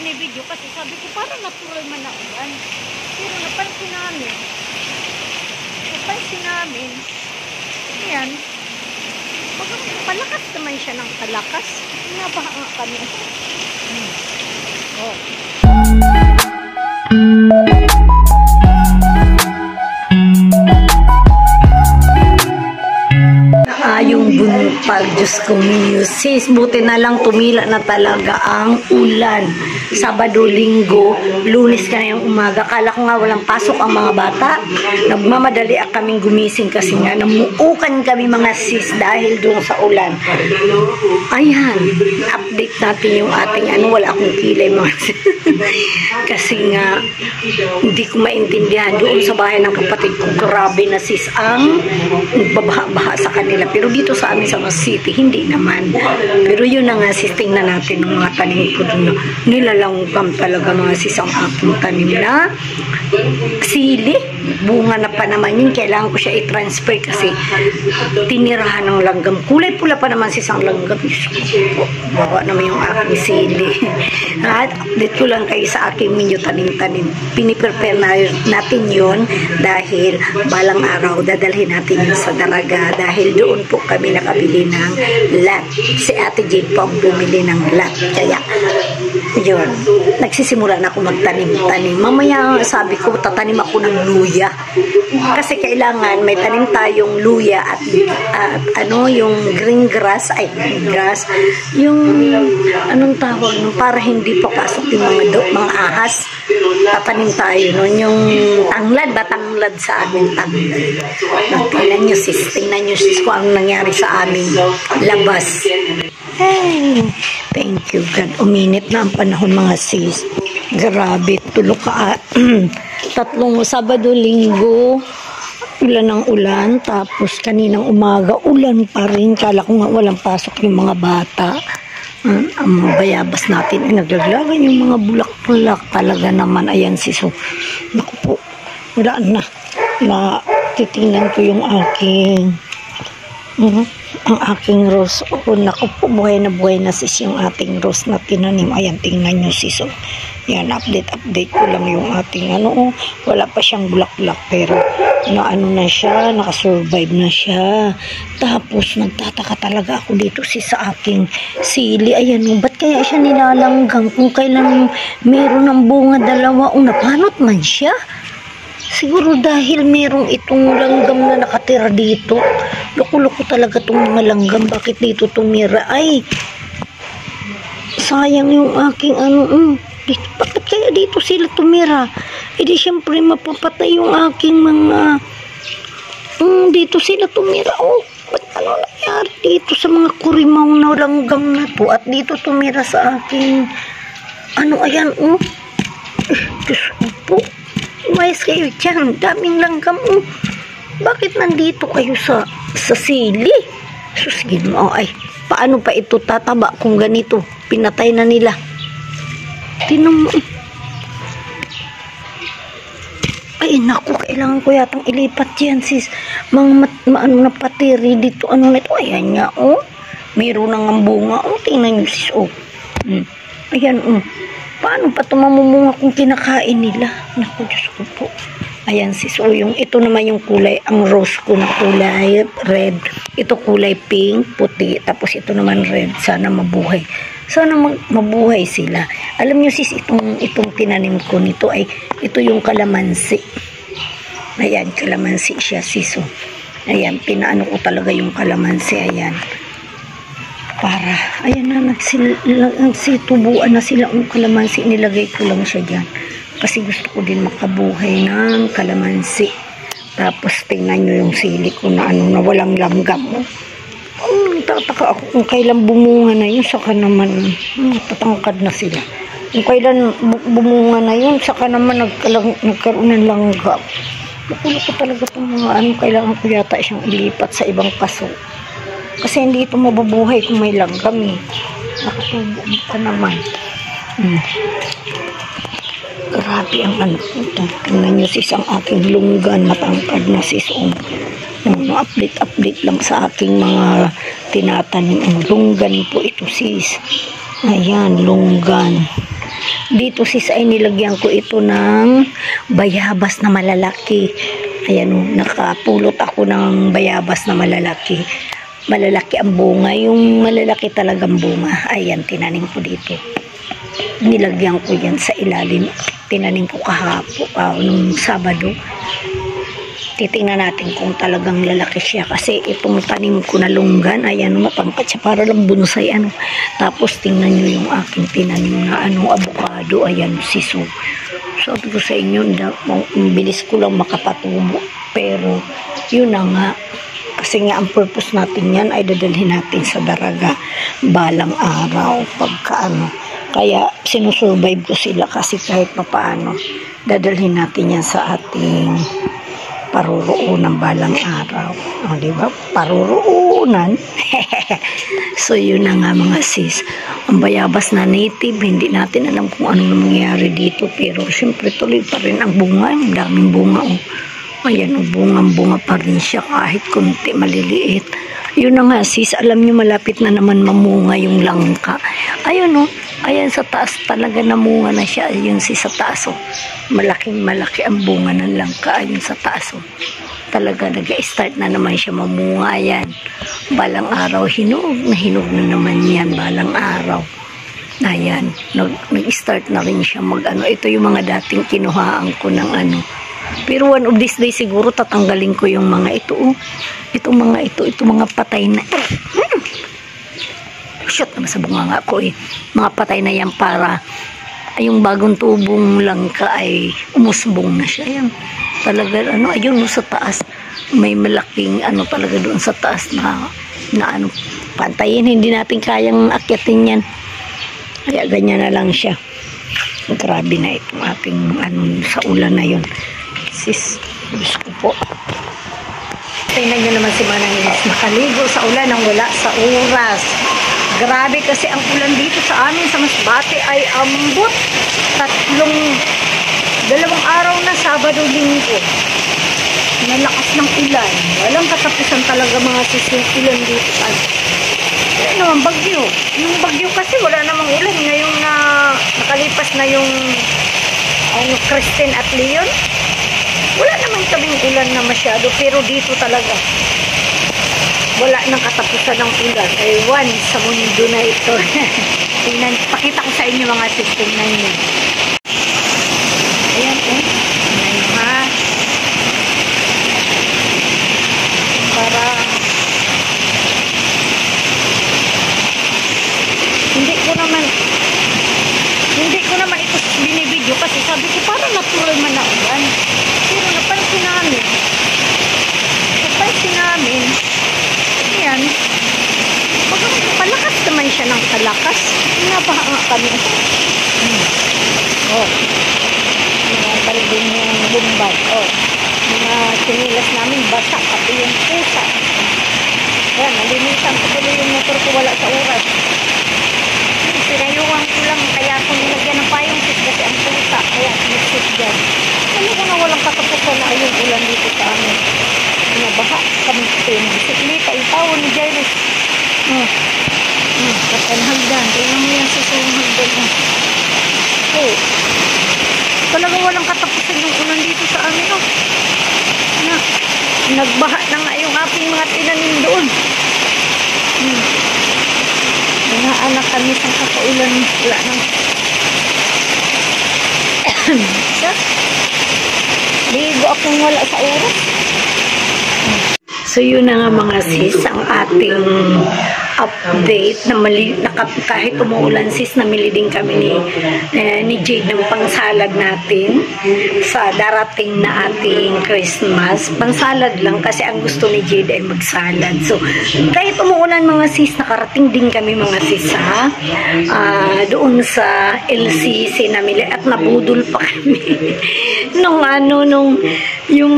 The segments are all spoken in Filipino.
binibidyo kasi sabi ko parang natural man na ulan. Pero napansin namin, ayan, palakas naman siya ng palakas. Nabaha nga kami. Oh. Yung bunupal, Diyos ko minyo, sis, buti na lang tumila na talaga ang ulan. Sabado, Linggo, Lunes ka na yung umaga. Kala ko nga walang pasok ang mga bata. Nagmamadali kaming gumising kasi nga namuukan kami mga sis dahil doon sa ulan. Ayan, update natin yung ating wala akong kilay mga sis. Kasi nga hindi ko maintindihan doon sa bahay ng kapatid ko, grabe na sis ang babaha sa kanila. Pero dito sa amin sa city, hindi naman. Pero yun na nga sis, tingnan natin ng mga tanim ko doon. Nilalanggam talaga mga sis ang aking tanim na sili. Bunga na pa naman yun. Kailangan ko siya i-transfer kasi tinirahan ng langgam. Kulay pula pa naman sis ang langgam. Bawa naman yung aking sili. At update ko lang kayo sa aking minyo tanim-tanim. Piniprepare natin yun dahil balang araw dadalhin natin yun sa Daraga dahil doon po kami nakabili ng lot. Si Ate Jane po ang bumili ng lot. Kaya yun, nagsisimula na ako magtanim-tanim. Mamaya sabi ko tatanim ako ng luya. Kasi kailangan may tanim tayong luya at yung green grass, yung anong tawag nung para hindi papasok yung mga ahas. Tatanim tayo nun, yung tanglad sa amin, tanglad. Tingnan nyo sis kung ang nangyari sa amin labas. Hey, thank you God. Uminit na ang panahon mga sis. Grabe, tulog ka. Tatlong Sabado, Linggo, ulan ng ulan. Tapos kaninang umaga, ulan pa rin. Kala ko nga walang pasok yung mga bata. Ang mga bayabas natin ay naglaglagan yung mga bulak-bulak. Talaga naman, ayan sis. Naku po, wala na titingnan ko yung aking ang aking rose. Naku po, buhay na sis yung ating rose na tinanim. Ayan, tingnan nyo sis. Yan, update ko lang yung ating wala pa siyang bulak-bulak pero na siya, nakasurvive na siya. Tapos nagtataka talaga ako dito sa aking sili. Ayan, ba't kaya siya nilalanggang kung kailan meron ng bunga dalawa o napanot man siya? Siguro dahil merong itong langgam na nakatira dito. Loko-loko talaga itong mga langgam. Bakit dito tumira? Ay, sayang yung aking bakit kaya dito sila tumira? E di syempre mapapatay yung aking mga dito sila tumira. Ba't nangyari dito sa mga kurimaw na langgam na to? At dito tumira sa aking ayan Diyos ko po. Umayos kayo dyan. Daming langgam. Bakit nandito kayo sa sili? Sus, Ginoo. Ay, paano pa ito tataba kung ganito? Pinatay na nila. Tinan mo. Ay, naku, kailangan ko yatang ilipat yan, sis. Mga na patiri dito. Ano na ito? Ayan nga, mayroon nang bunga. Tingnan nyo, sis, Ayan, paano pa ito mamumunga kung kinakain nila? Naku, Diyos ko po. Ayan, sis, ito naman yung kulay, ang rose ko na kulay red. Ito kulay pink, puti. Tapos ito naman red. Sana mabuhay. Sana mabuhay sila. Alam nyo sis, itong tinanim ko nito ay, ito yung kalamansi. Ayan, kalamansi siya sis. Ayan, pinaano ko talaga yung kalamansi. Ayan. Para, ayan na, nagsitubuan na sila ang kalamansi. Nilagay ko lang siya dyan. Kasi gusto ko din makabuhay ng kalamansi. Tapos tingnan nyo yung sili ko na na walang langgam. Tataka ako kung kailan bumunga na yun, saka naman tatangkad na sila. Kung kailan bumunga na yun, saka naman nagkaroon ng langgam. Nakulo ko talaga itong mga kailangan ko yata siyang ilipat sa ibang paso. Kasi hindi ito mabubuhay kung may langgam nakatubo ka naman. Grabe ang tingnan nyo sis ang aking lunggan, matangkad na sis. Update lang sa aking mga tinatanim. Lunggan po ito sis. Ayan, lunggan. Dito sis ay nilagyan ko ito ng bayabas na malalaki. Ayan o, nakapulot ako ng bayabas na malalaki. Malalaki ang bunga, yung malalaki talagang bunga. Ayan, tinanim ko dito. Nilagyan ko yan sa ilalim. Tinanim ko kahapon, nung Sabado. Titingnan natin kung talagang lalaki siya kasi itong tanim ko na lunggan, ayan, matangkat siya para lang bonsai, ano. Tapos tingnan nyo yung aking tinanim na avocado, ayan, siso. Sabi ko sa inyo, bilis ko lang makapatubo, pero yun na nga, kasi nga ang purpose natin yan ay dadalhin natin sa daraga balang araw pagka kaya sinusurvive ko sila kasi kahit papaano dadalhin natin yan sa ating paruroonan balang araw. O, diba? Paruroonan. So, yun na nga mga sis. Ang bayabas na native, hindi natin alam kung anong nangyayari dito. Pero, syempre, tuloy pa rin ang bunga. Ang daming bunga. O. Ayan, bunga pa rin siya kahit konti, maliliit. Yun na nga sis, alam nyo malapit na naman mamunga yung langka. Ayun o. Ayan sa taas talaga namunga na siya. Ayun sis sa taas o. Malaking malaki ang bunga ng langka. Ayun sa taas o. Talaga nag-start na naman siya mamunga yan. Balang araw, hinog na naman yan. Balang araw. Ayan, nag-start na rin siya Ito yung mga dating kinuhaan ko ng Pero one of these days siguro tatanggalin ko yung mga ito. Itong mga patay na. Shot naman sa bunganga ko eh. Mga patay na yan para yung bagong tubong langka ay umusbong na siya. Ayan. Talaga, ayun sa taas. May malaking talaga doon sa taas na pantayin. Hindi natin kayang akyatin yan. Kaya ganyan na lang siya. Grabe na itong ating sa ulan na yun. Sis, Diyos ko po. Tingnan nyo naman si Manang Iris. Nakaligo sa ulan nang wala sa oras. Grabe kasi ang ulan dito sa amin sa Masbate ay ambot. 2 araw na, Sabado, Linggo. Nalakas ng ulan. Walang katapusan talaga mga sis yung ulan dito sa amin. Wala naman bagyo. Yung bagyo kasi wala namang ulan. Ngayong nakalipas na yung Kristen at Leon. Wala naman kaming ulan na masyado. Pero dito talaga wala nang katapusan ng ulan. Ewan sa mundo na ito. Tingnan, pakita ko sa inyo mga sis. Tingnan nyo. Ayan Tingnan nyo ha. Para hindi ko naman ito binibidyo kasi sabi ko parang natural man na ulan. Pero napansin namin ayan, palakas naman siya ng palakas. Nabaha nga kami. Mga balbong yung bumbay. Mga sinilas namin basak, pati yung pusa. Ayan, nalinisan ko tuloy yung motor ko, wala sa oras. Pinayuhan ko lang, kaya ako nilagyan ng payong sis kasi ang pusa. Kaya nagsis dyan. Ano ko na walang katapusan na yung ulan dito sa amin. Nabaha kami ito yung bisikleta, itawon ni Jairus. Kapan hagdan. Tingnan mo yan sa hagdan. Talaga walang katapusan yung ulan dito sa amin. Nagbaha na nga yung aking mga tinanim doon. Mga anak kami sa kakaulan. Wala nang ligo akong wala sa oras. So yun na nga mga sis, ang ating update na kahit umuulan sis, namili din kami ni Jade ng pangsalad natin sa darating na ating Christmas. Pangsalad lang kasi ang gusto ni Jade ay magsalad. So kahit umuulan mga sis, nakarating din kami mga sis doon sa LCC namili at nabudol pa kami nung yung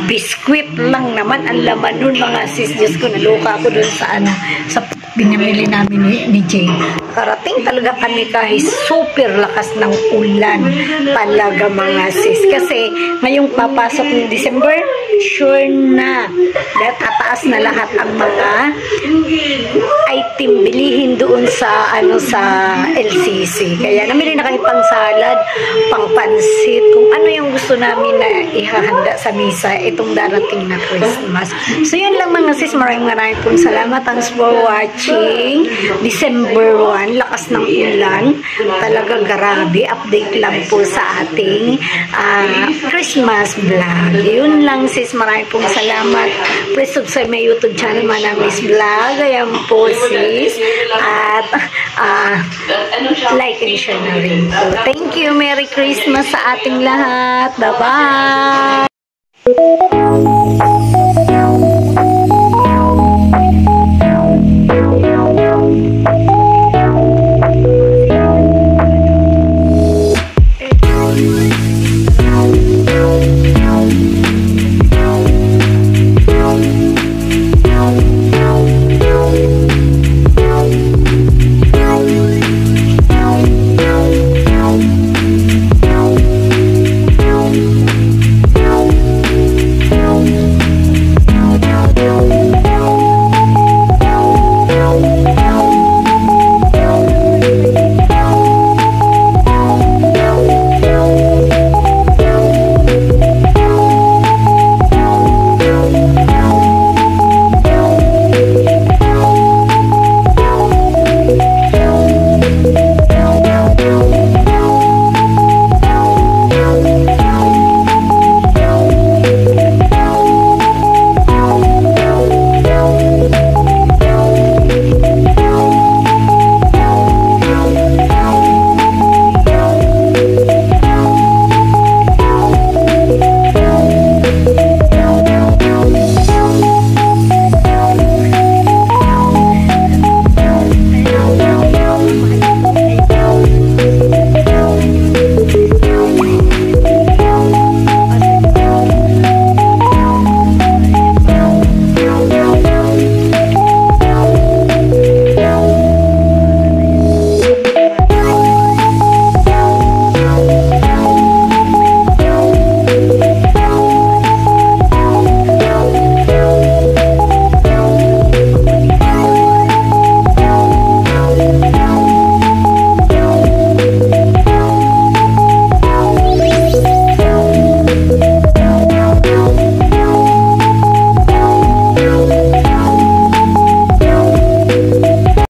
biskwit lang naman ang laman nun mga sis. Diyos ko, naluka ako dun sa binamili namin ni Jane. Karating talaga kami kahit super lakas ng ulan talaga mga sis. Kasi ngayong papasok ng December, sure na tataas na lahat ang mga item bilihin doon sa sa LCC. Kaya namili na kami pang salad, pang pansit, kung ano yung gusto namin na ihahanda sa misa itong darating na Christmas. So yun lang mga sis, maraming pong salamat. Thanks for watching. December 1, lakas ng ulan. Talaga grabe. Update lang po sa ating Christmas vlog. Yun lang sis, maraming pong salamat. Please subscribe my YouTube channel, Manami's Vlog. Ayan po sis. At like and share na rin po. Thank you. Merry Christmas sa ating lahat. Bye-bye.